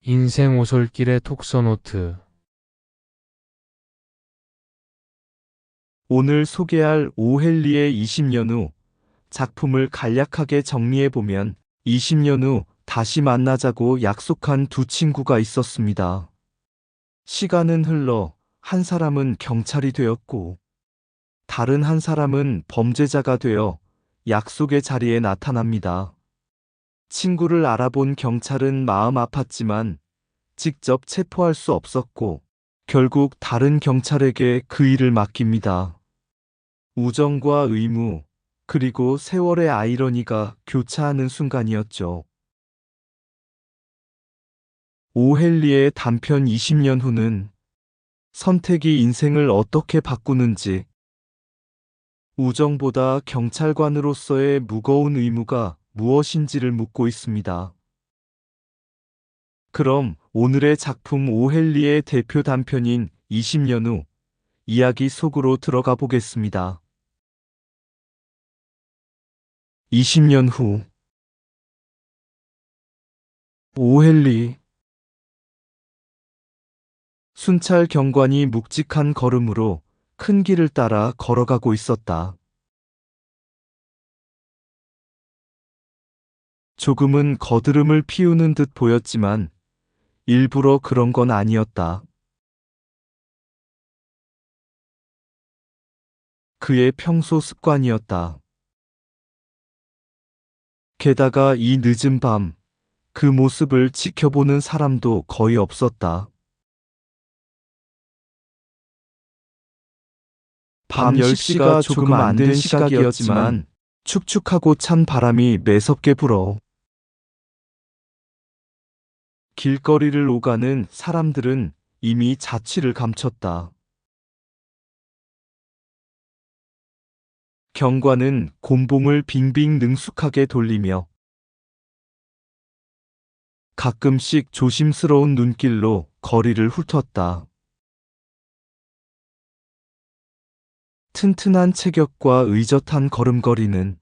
인생 오솔길의 톡서노트. 오늘 소개할 오헨리의 20년 후 작품을 간략하게 정리해보면 20년 후 다시 만나자고 약속한 두 친구가 있었습니다. 시간은 흘러 한 사람은 경찰이 되었고 다른 한 사람은 범죄자가 되어 약속의 자리에 나타납니다. 친구를 알아본 경찰은 마음 아팠지만 직접 체포할 수 없었고 결국 다른 경찰에게 그 일을 맡깁니다. 우정과 의무, 그리고 세월의 아이러니가 교차하는 순간이었죠. 오헨리의 단편 20년 후는 선택이 인생을 어떻게 바꾸는지, 우정보다 경찰관으로서의 무거운 의무가 무엇인지를 묻고 있습니다. 그럼 오늘의 작품 오헨리의 대표 단편인 20년 후 이야기 속으로 들어가 보겠습니다. 20년 후 오헨리. 순찰 경관이 묵직한 걸음으로 큰 길을 따라 걸어가고 있었다. 조금은 거드름을 피우는 듯 보였지만 일부러 그런 건 아니었다. 그의 평소 습관이었다. 게다가 이 늦은 밤, 그 모습을 지켜보는 사람도 거의 없었다. 밤 10시가 조금 안 된 시각이었지만 축축하고 찬 바람이 매섭게 불어 길거리를 오가는 사람들은 이미 자취를 감췄다. 경관은 곤봉을 빙빙 능숙하게 돌리며 가끔씩 조심스러운 눈길로 거리를 훑었다. 튼튼한 체격과 의젓한 걸음걸이는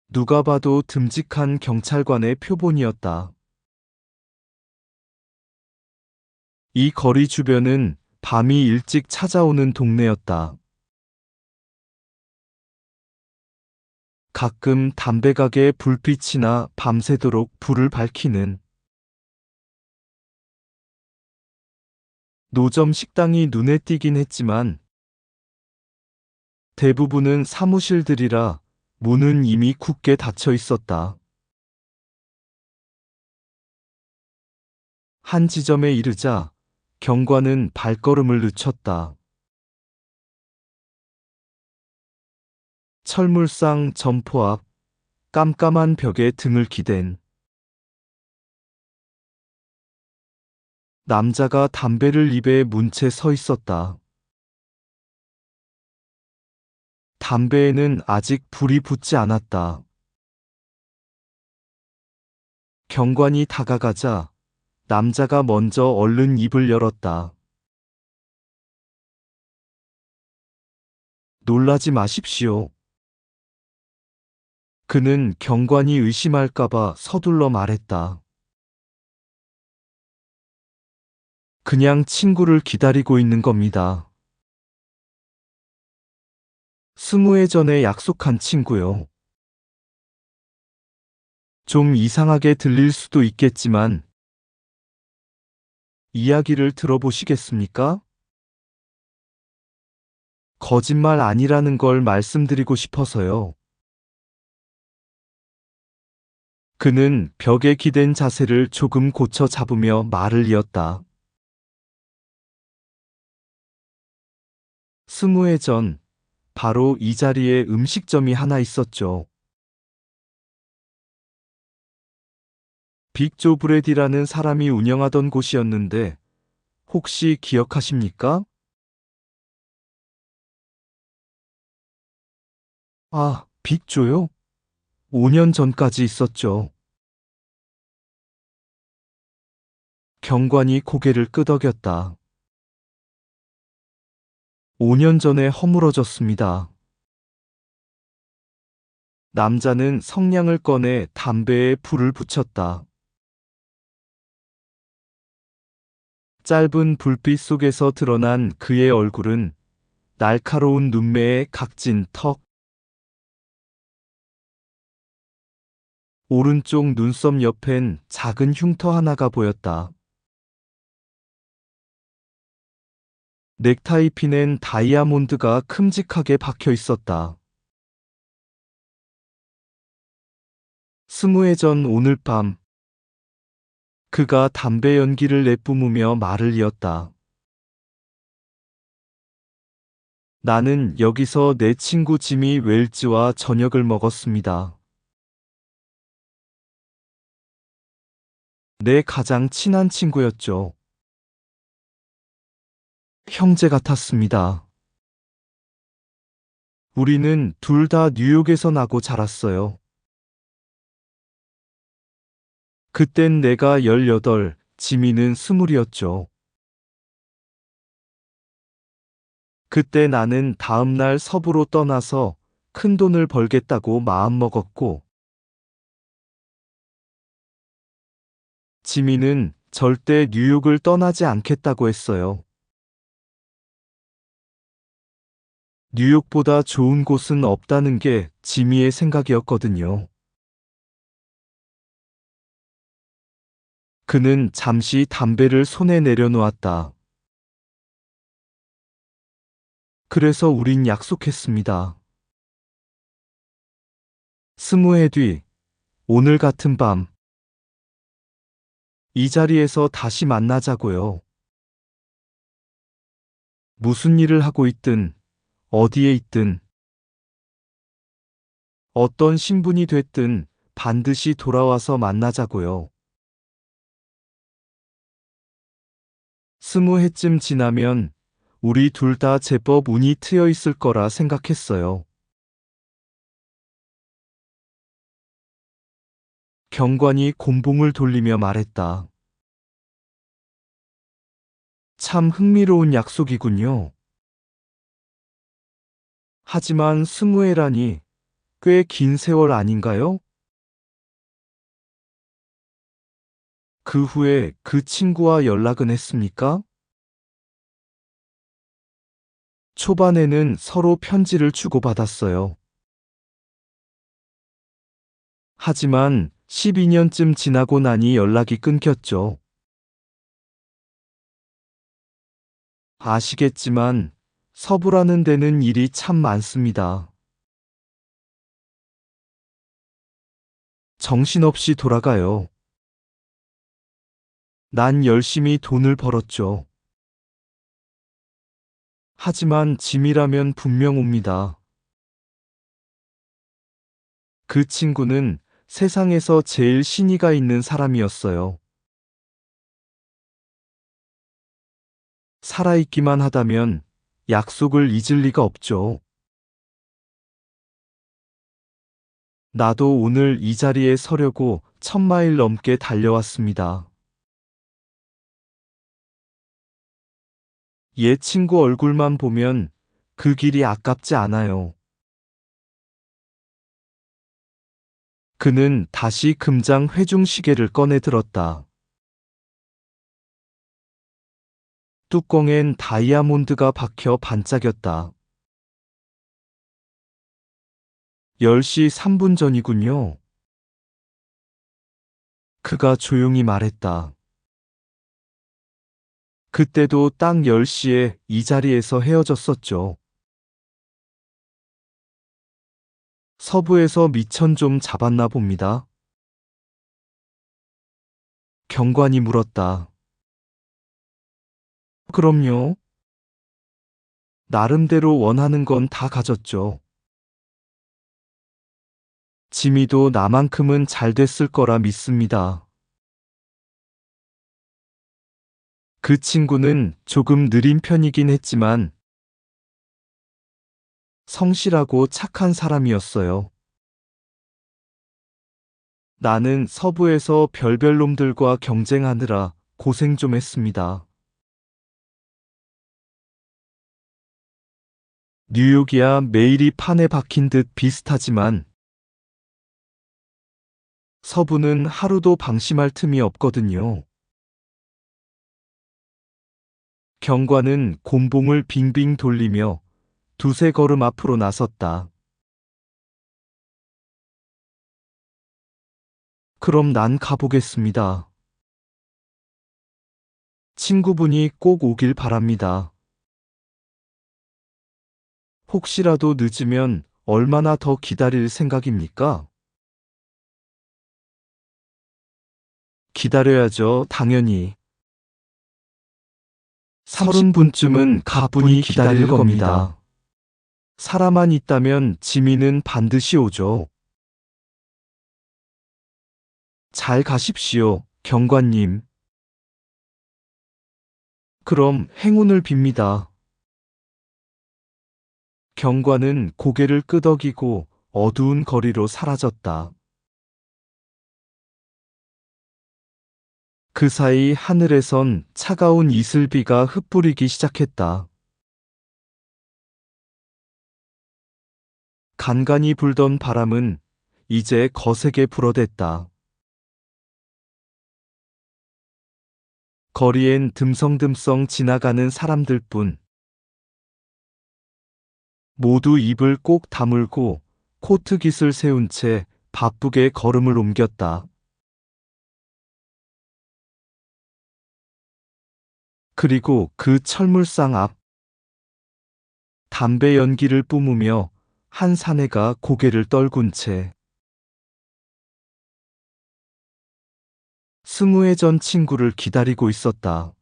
누가 봐도 듬직한 경찰관의 표본이었다. 이 거리 주변은 밤이 일찍 찾아오는 동네였다. 가끔 담배가게 불빛이나 밤새도록 불을 밝히는 노점 식당이 눈에 띄긴 했지만 대부분은 사무실들이라 문은 이미 굳게 닫혀 있었다. 한 지점에 이르자 경관은 발걸음을 늦췄다. 철물상 점포 앞 깜깜한 벽에 등을 기댄 남자가 담배를 입에 문 채 서 있었다. 담배에는 아직 불이 붙지 않았다. 경관이 다가가자 남자가 먼저 얼른 입을 열었다. 놀라지 마십시오. 그는 경관이 의심할까봐 서둘러 말했다. 그냥 친구를 기다리고 있는 겁니다. 20회 전에 약속한 친구요. 좀 이상하게 들릴 수도 있겠지만 이야기를 들어보시겠습니까? 거짓말 아니라는 걸 말씀드리고 싶어서요. 그는 벽에 기댄 자세를 조금 고쳐 잡으며 말을 이었다. 20회 전, 바로 이 자리에 음식점이 하나 있었죠. 빅조 브레디라는 사람이 운영하던 곳이었는데 혹시 기억하십니까? 아, 빅조요? 5년 전까지 있었죠. 경관이 고개를 끄덕였다. 5년 전에 허물어졌습니다. 남자는 성냥을 꺼내 담배에 불을 붙였다. 짧은 불빛 속에서 드러난 그의 얼굴은 날카로운 눈매에 각진 턱, 오른쪽 눈썹 옆엔 작은 흉터 하나가 보였다. 넥타이 핀엔 다이아몬드가 큼직하게 박혀 있었다. 스무 해 전 오늘 밤, 그가 담배 연기를 내뿜으며 말을 이었다. 나는 여기서 내 친구 지미 웰즈와 저녁을 먹었습니다. 내 가장 친한 친구였죠. 형제 같았습니다. 우리는 둘 다 뉴욕에서 나고 자랐어요. 그땐 내가 18, 지미는 20이었죠. 그때 나는 다음날 서부로 떠나서 큰 돈을 벌겠다고 마음먹었고, 지미는 절대 뉴욕을 떠나지 않겠다고 했어요. 뉴욕보다 좋은 곳은 없다는 게 지미의 생각이었거든요. 그는 잠시 담배를 손에 내려놓았다. 그래서 우린 약속했습니다. 20해 뒤, 오늘 같은 밤, 이 자리에서 다시 만나자고요. 무슨 일을 하고 있든, 어디에 있든, 어떤 신분이 됐든 반드시 돌아와서 만나자고요. 20해쯤 지나면 우리 둘 다 제법 운이 트여 있을 거라 생각했어요. 경관이 곤봉을 돌리며 말했다. 참 흥미로운 약속이군요. 하지만 20해라니 꽤 긴 세월 아닌가요? 그 후에 그 친구와 연락은 했습니까? 초반에는 서로 편지를 주고받았어요. 하지만 12년쯤 지나고 나니 연락이 끊겼죠. 아시겠지만 서부라는 데는 일이 참 많습니다. 정신없이 돌아가요. 난 열심히 돈을 벌었죠. 하지만 짐이라면 분명 옵니다. 그 친구는 세상에서 제일 신의가 있는 사람이었어요. 살아있기만 하다면 약속을 잊을 리가 없죠. 나도 오늘 이 자리에 서려고 1000마일 넘게 달려왔습니다. 옛 친구 얼굴만 보면 그 길이 아깝지 않아요. 그는 다시 금장 회중시계를 꺼내 들었다. 뚜껑엔 다이아몬드가 박혀 반짝였다. 10시 3분 전이군요. 그가 조용히 말했다. 그때도 딱 10시에 이 자리에서 헤어졌었죠. 서부에서 미천 좀 잡았나 봅니다. 경관이 물었다. 그럼요. 나름대로 원하는 건 다 가졌죠. 지미도 나만큼은 잘 됐을 거라 믿습니다. 그 친구는 조금 느린 편이긴 했지만 성실하고 착한 사람이었어요. 나는 서부에서 별별 놈들과 경쟁하느라 고생 좀 했습니다. 뉴욕이야 매일이 판에 박힌 듯 비슷하지만 서부는 하루도 방심할 틈이 없거든요. 경관은 곤봉을 빙빙 돌리며 두세 걸음 앞으로 나섰다. 그럼 난 가보겠습니다. 친구분이 꼭 오길 바랍니다. 혹시라도 늦으면 얼마나 더 기다릴 생각입니까? 기다려야죠, 당연히. 30분쯤은 가뿐히 기다릴 겁니다. 사람만 있다면 지민은 반드시 오죠. 잘 가십시오, 경관님. 그럼 행운을 빕니다. 경관은 고개를 끄덕이고 어두운 거리로 사라졌다. 그 사이 하늘에선 차가운 이슬비가 흩뿌리기 시작했다. 간간이 불던 바람은 이제 거세게 불어댔다. 거리엔 듬성듬성 지나가는 사람들뿐. 모두 입을 꼭 다물고 코트깃을 세운 채 바쁘게 걸음을 옮겼다. 그리고 그 철물상 앞, 담배 연기를 뿜으며 한 사내가 고개를 떨군 채 스무회 전 친구를 기다리고 있었다.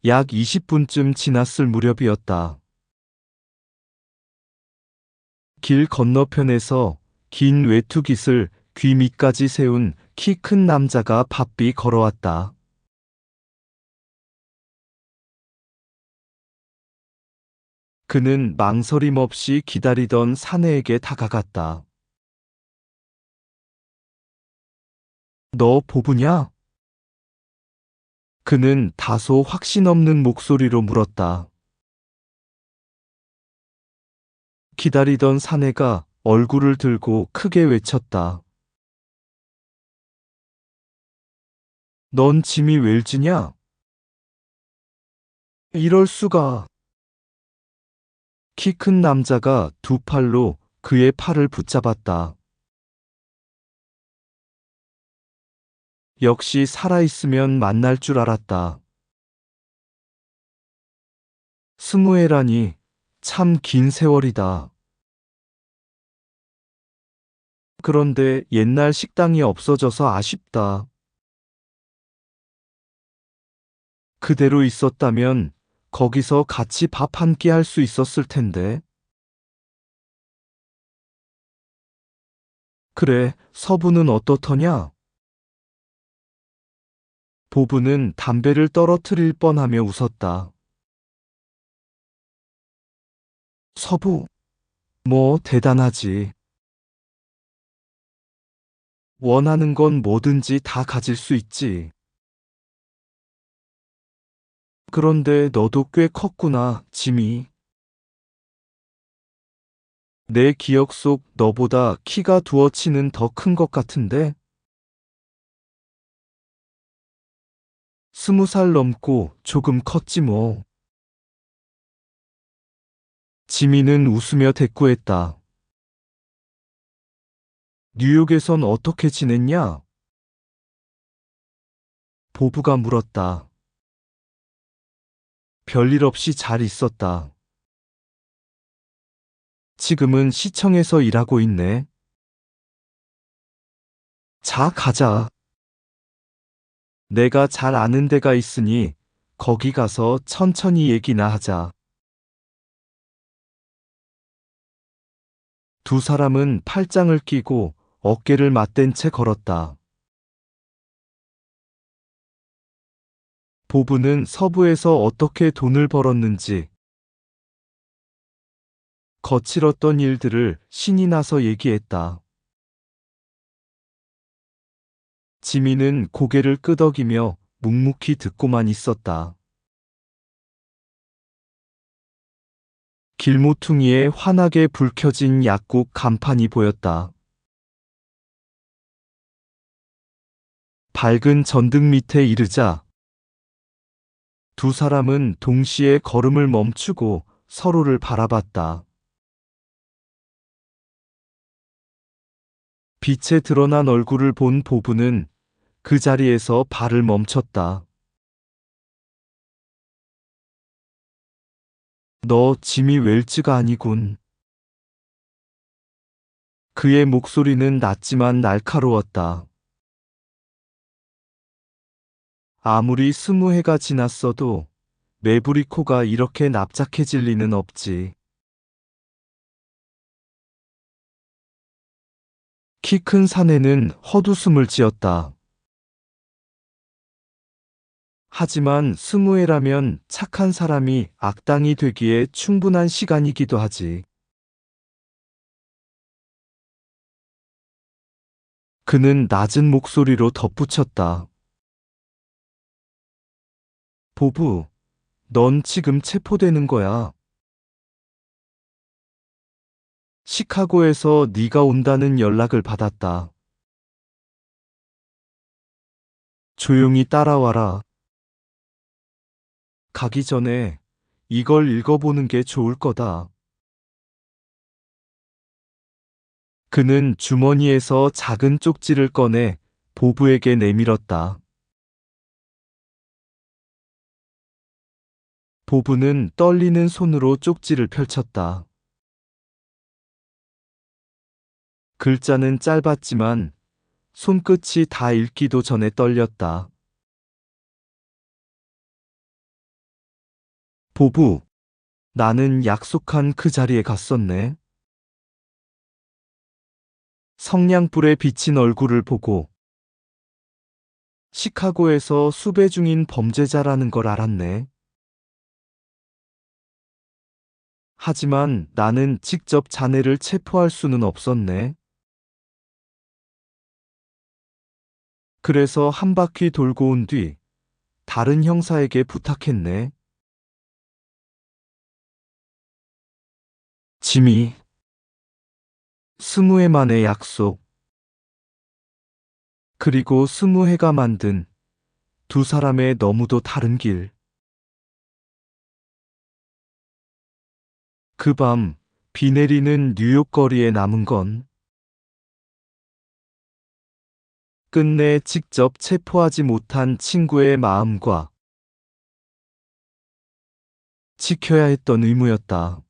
약 20분쯤 지났을 무렵이었다. 길 건너편에서 긴 외투깃을 귀 밑까지 세운 키 큰 남자가 바삐 걸어왔다. 그는 망설임 없이 기다리던 사내에게 다가갔다. 너 보부냐? 그는 다소 확신 없는 목소리로 물었다. 기다리던 사내가 얼굴을 들고 크게 외쳤다. 넌 짐이 웰즈냐? 이럴 수가. 키 큰 남자가 두 팔로 그의 팔을 붙잡았다. 역시 살아있으면 만날 줄 알았다. 스무해라니 참 긴 세월이다. 그런데 옛날 식당이 없어져서 아쉽다. 그대로 있었다면 거기서 같이 밥 한 끼 할 수 있었을 텐데. 그래, 서부는 어떻더냐? 보부는 담배를 떨어뜨릴 뻔하며 웃었다. 서부? 뭐 대단하지. 원하는 건 뭐든지 다 가질 수 있지. 그런데 너도 꽤 컸구나, 짐이. 내 기억 속 너보다 키가 두어 치는 더 큰 것 같은데? 20살 넘고 조금 컸지 뭐. 지민은 웃으며 대꾸했다. 뉴욕에선 어떻게 지냈냐? 보부가 물었다. 별일 없이 잘 있었다. 지금은 시청에서 일하고 있네. 자, 가자. 내가 잘 아는 데가 있으니 거기 가서 천천히 얘기나 하자. 두 사람은 팔짱을 끼고 어깨를 맞댄 채 걸었다. 보부는 서부에서 어떻게 돈을 벌었는지, 거칠었던 일들을 신이 나서 얘기했다. 지민은 고개를 끄덕이며 묵묵히 듣고만 있었다. 길모퉁이에 환하게 불 켜진 약국 간판이 보였다. 밝은 전등 밑에 이르자 두 사람은 동시에 걸음을 멈추고 서로를 바라봤다. 빛에 드러난 얼굴을 본 보부는 그 자리에서 발을 멈췄다. 너 지미 웰츠가 아니군. 그의 목소리는 낮지만 날카로웠다. 아무리 20해가 지났어도 메브리코가 이렇게 납작해질 리는 없지. 키 큰 사내는 헛웃음을 지었다. 하지만 20해라면 착한 사람이 악당이 되기에 충분한 시간이기도 하지. 그는 낮은 목소리로 덧붙였다. 보부, 넌 지금 체포되는 거야. 시카고에서 네가 온다는 연락을 받았다. 조용히 따라와라. 가기 전에 이걸 읽어보는 게 좋을 거다. 그는 주머니에서 작은 쪽지를 꺼내 보부에게 내밀었다. 보부는 떨리는 손으로 쪽지를 펼쳤다. 글자는 짧았지만 손끝이 다 읽기도 전에 떨렸다. 보부, 나는 약속한 그 자리에 갔었네. 성냥불에 비친 얼굴을 보고 시카고에서 수배 중인 범죄자라는 걸 알았네. 하지만 나는 직접 자네를 체포할 수는 없었네. 그래서 한 바퀴 돌고 온 뒤 다른 형사에게 부탁했네. 지미, 20해 만의 약속. 그리고 20해가 만든 두 사람의 너무도 다른 길. 그 밤, 비 내리는 뉴욕 거리에 남은 건 끝내 직접 체포하지 못한 친구의 마음과 지켜야 했던 의무였다.